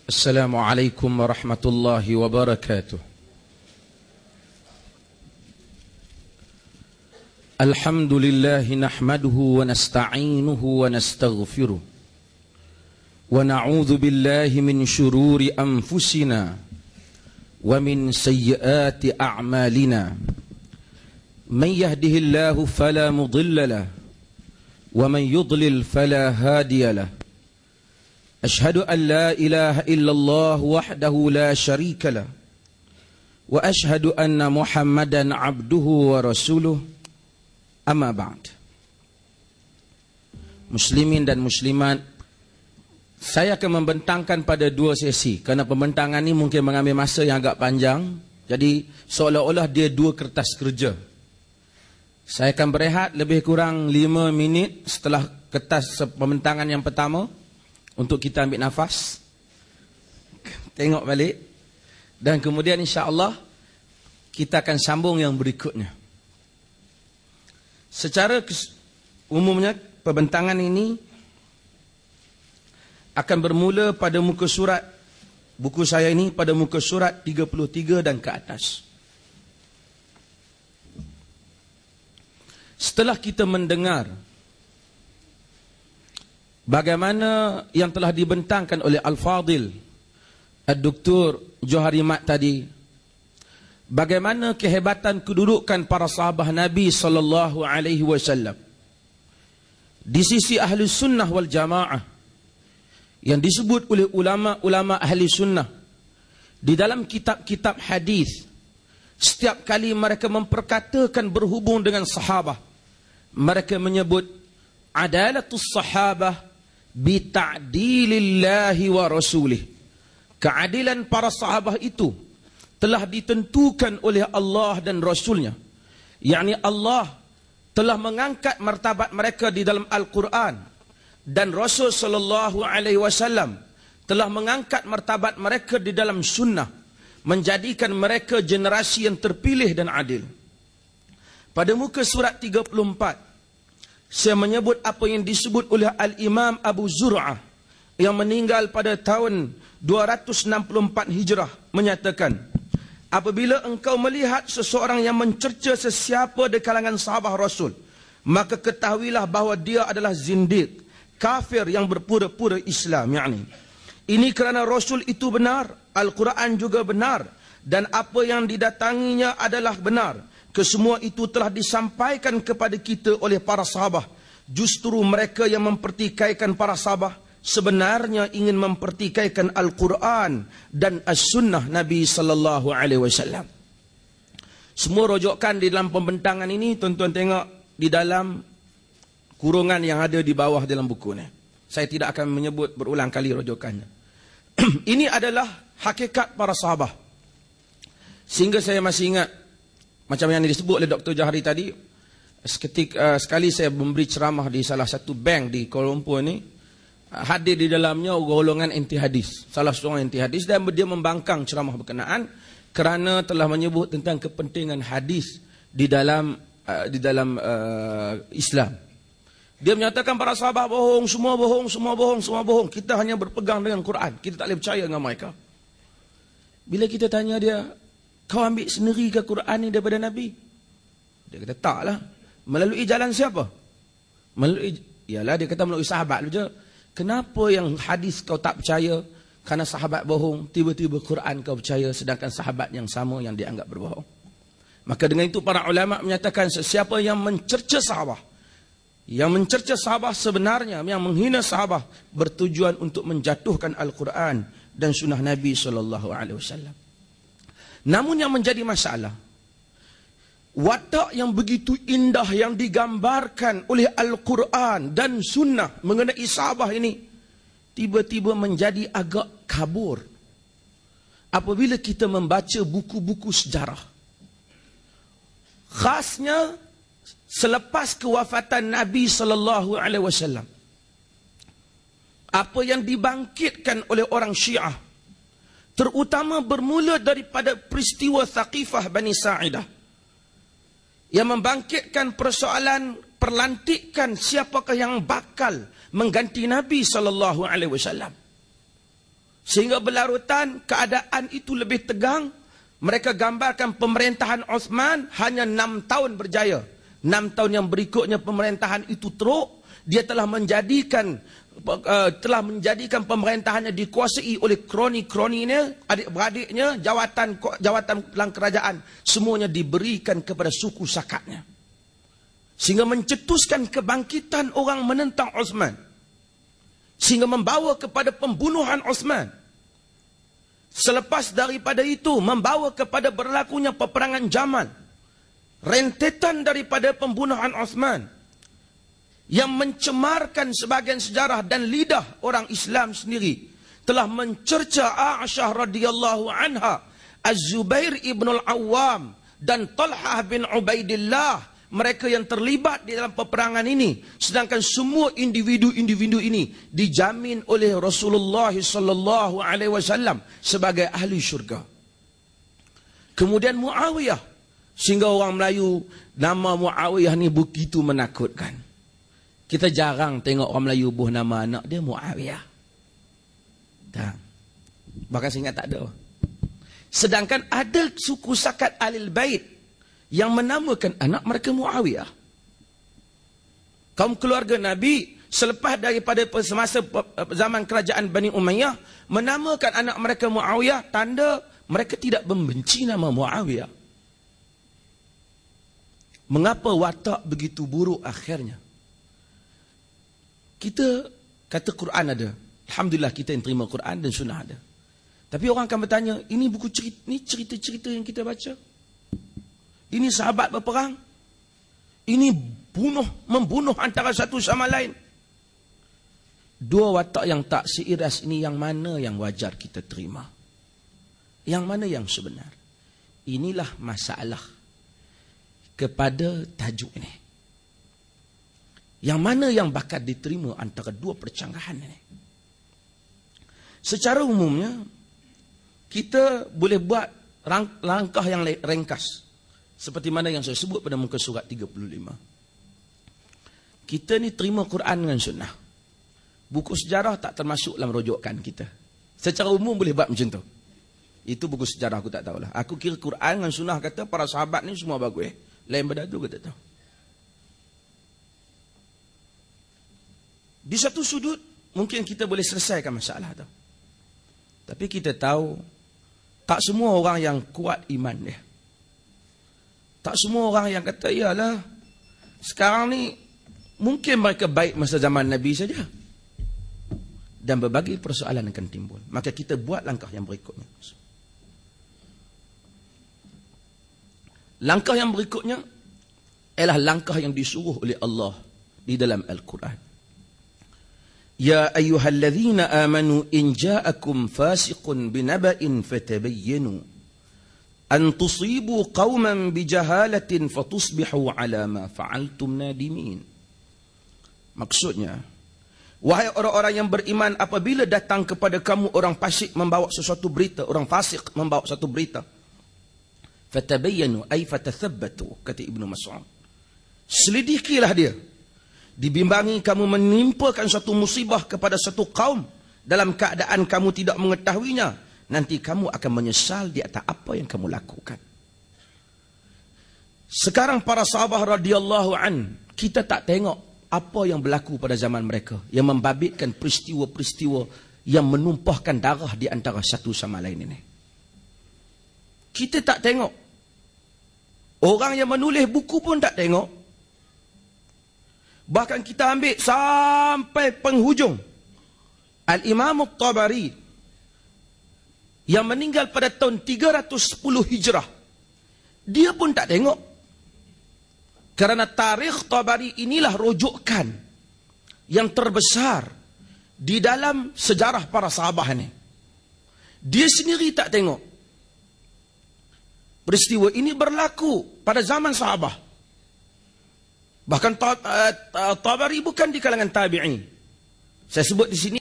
السلام عليكم ورحمة الله وبركاته. الحمد لله نحمده ونستعينه ونستغفره ونعوذ بالله من شرور أنفسنا ومن سيئات أعمالنا. من يهده الله فلا مضل له ومن يضلل فلا هادي له. أشهد أن لا إله إلا الله وحده لا شريك له وأشهد أن محمدا عبده ورسوله. Amma ba'd. Muslimin dan muslimat, saya akan membentangkan pada dua sesi kerana pembentangan ini mungkin mengambil masa yang agak panjang. Jadi seolah-olah dia dua kertas kerja. Saya akan berehat lebih kurang 5 minit setelah kertas pembentangan yang pertama untuk kita ambil nafas, tengok balik, dan kemudian insya-Allah kita akan sambung yang berikutnya. Secara umumnya pembentangan ini akan bermula pada muka surat buku saya ini, pada muka surat 33 dan ke atas. Setelah kita mendengar bagaimana yang telah dibentangkan oleh Al-Fadil Ad-Doktor Johari Mat tadi, bagaimana kehebatan kedudukan para sahabat Nabi sallallahu alaihi wasallam di sisi ahli sunnah wal jamaah, yang disebut oleh ulama-ulama ahli sunnah di dalam kitab-kitab hadis. Setiap kali mereka memperkatakan berhubung dengan sahabat, mereka menyebut adalatus sahabah bi ta'dilillahi wa rasulih. Keadilan para sahabat itu telah ditentukan oleh Allah dan Rasulnya. Yakni Allah telah mengangkat martabat mereka di dalam Al-Quran, dan Rasul sallallahu alaihi wasallam telah mengangkat martabat mereka di dalam sunnah, menjadikan mereka generasi yang terpilih dan adil. Pada muka surat 34, saya menyebut apa yang disebut oleh Al-Imam Abu Zur'ah yang meninggal pada tahun 264 Hijrah, menyatakan, apabila engkau melihat seseorang yang mencerca sesiapa di kalangan sahabat Rasul, maka ketahuilah bahawa dia adalah zindiq, kafir yang berpura-pura Islam. Yani ini kerana Rasul itu benar, Al-Quran juga benar, dan apa yang didatanginya adalah benar. Kesemua itu telah disampaikan kepada kita oleh para sahabat. Justru mereka yang mempertikaikan para sahabat sebenarnya ingin mempertikaikan Al-Quran dan As-Sunnah Nabi sallallahu alaihi wasallam. Semua rujukan di dalam pembentangan ini tuan-tuan tengok di dalam kurungan yang ada di bawah dalam buku ni. Saya tidak akan menyebut berulang kali rujukannya. Ini adalah hakikat para sahabat. Sehingga saya masih ingat macam yang disebut oleh Dr. Johari tadi, sekali saya memberi ceramah di salah satu bank di Kuala Lumpur ni. Hadir di dalamnya golongan anti hadis, salah seorang anti hadis, dan dia membangkang ceramah berkenaan kerana telah menyebut tentang kepentingan hadis di dalam Islam. Dia menyatakan para sahabat bohong, semua bohong, semua bohong, semua bohong. Kita hanya berpegang dengan Quran, kita tak boleh percaya dengan mereka. Bila kita tanya dia, kau ambil sendiri ke Quran ni daripada Nabi? Dia kata taklah. Melalui jalan siapa? Ialah dia kata melalui sahabat saja. Kenapa yang hadis kau tak percaya? Kerana sahabat bohong, tiba-tiba Quran kau percaya, sedangkan sahabat yang sama yang dianggap berbohong. Maka dengan itu para ulama menyatakan sesiapa yang mencerca sahabat, sebenarnya yang menghina sahabat bertujuan untuk menjatuhkan Al-Quran dan sunnah Nabi sallallahu alaihi wasallam. Namun yang menjadi masalah, watak yang begitu indah yang digambarkan oleh Al-Quran dan sunnah mengenai sahabat ini tiba-tiba menjadi agak kabur apabila kita membaca buku-buku sejarah. Khasnya selepas kewafatan Nabi sallallahu alaihi wasallam, apa yang dibangkitkan oleh orang Syiah terutama bermula daripada peristiwa Thaqifah Bani Sa'idah yang membangkitkan persoalan perlantikan siapakah yang bakal mengganti Nabi sallallahu alaihi wasallam. Sehingga berlarutan keadaan itu lebih tegang. Mereka gambarkan pemerintahan Osman hanya 6 tahun berjaya. 6 tahun yang berikutnya pemerintahan itu teruk. Dia telah menjadikan pemerintahannya dikuasai oleh kroni-kroninya, adik-beradiknya, jawatan dalam kerajaan. Semuanya diberikan kepada suku sakatnya. Sehingga mencetuskan kebangkitan orang menentang Osman. Sehingga membawa kepada pembunuhan Osman. Selepas daripada itu, membawa kepada berlakunya peperangan Jamal. Rentetan daripada pembunuhan Osman. Yang mencemarkan sebahagian sejarah dan lidah orang Islam sendiri. Telah mencerca Aisyah radhiyallahu anha, Az-Zubair ibn al-Awwam dan Talhah bin Ubaidillah. Mereka yang terlibat di dalam peperangan ini. Sedangkan semua individu-individu ini dijamin oleh Rasulullah sallallahu alaihi wasallam sebagai ahli syurga. Kemudian Muawiyah. Sehingga orang Melayu, nama Muawiyah ni begitu menakutkan. Kita jarang tengok orang Melayu buh nama anak dia Muawiyah. Tak. Bahkan saya ingat tak ada. Sedangkan ada suku sakat Ahlul Bait yang menamakan anak mereka Muawiyah. Kaum keluarga Nabi selepas daripada semasa zaman kerajaan Bani Umayyah menamakan anak mereka Muawiyah, tanda mereka tidak membenci nama Muawiyah. Mengapa watak begitu buruk akhirnya? Kita kata Quran ada. Alhamdulillah kita yang terima Quran dan sunnah ada. Tapi orang akan bertanya, ini buku cerita, ini cerita-cerita yang kita baca. Ini sahabat berperang. Ini membunuh antara satu sama lain. Dua watak yang tak seiras ini, yang mana yang wajar kita terima? Yang mana yang sebenar? Inilah masalah kepada tajuk ini. Yang mana yang bakal diterima antara dua percanggahan ini? Secara umumnya, kita boleh buat langkah yang ringkas. Seperti mana yang saya sebut pada muka surat 35. Kita ni terima Quran dengan sunnah. Buku sejarah tak termasuk dalam rujukan kita. Secara umum boleh buat macam tu. Itu buku sejarah aku tak tahulah. Aku kira Quran dengan sunnah kata para sahabat ni semua bagus. Lain benda tu kita tahu. Di satu sudut mungkin kita boleh selesaikan masalah tu. Tapi kita tahu tak semua orang yang kuat iman dia. Tak semua orang yang kata, iyalah, sekarang ni mungkin mereka baik masa zaman Nabi saja. Dan berbagai persoalan akan timbul. Maka kita buat langkah yang berikutnya. Langkah yang berikutnya ialah langkah yang disuruh oleh Allah di dalam Al-Quran. Ya ayyuhalladzina amanu in ja'akum fasiqun binaba'in fatabayyanu an tusibu qauman bijahalatin fatusbihu ala ma fa'altum nadimin. Maksudnya, wahai orang-orang yang beriman, apabila datang kepada kamu orang fasik membawa sesuatu berita, orang fasik membawa satu berita, fatabayyanu ay fatathabbatu, kata Ibnu Mas'ud. Selidikilah dia. Dibimbangi kamu menimpakan satu musibah kepada satu kaum dalam keadaan kamu tidak mengetahuinya, nanti kamu akan menyesal di atas apa yang kamu lakukan. Sekarang para sahabat radhiyallahu an, kita tak tengok apa yang berlaku pada zaman mereka yang membabitkan peristiwa-peristiwa yang menumpahkan darah di antara satu sama lain ini. Kita tak tengok. Orang yang menulis buku pun tak tengok. Bahkan kita ambil sampai penghujung. Al-Imam At-Tabari yang meninggal pada tahun 310 Hijrah. Dia pun tak tengok. Kerana tarikh Tabari inilah rujukan yang terbesar di dalam sejarah para sahabat ini. Dia sendiri tak tengok. Peristiwa ini berlaku pada zaman sahabat. Bahkan Tabari bukan di kalangan tabi'in. Saya sebut di sini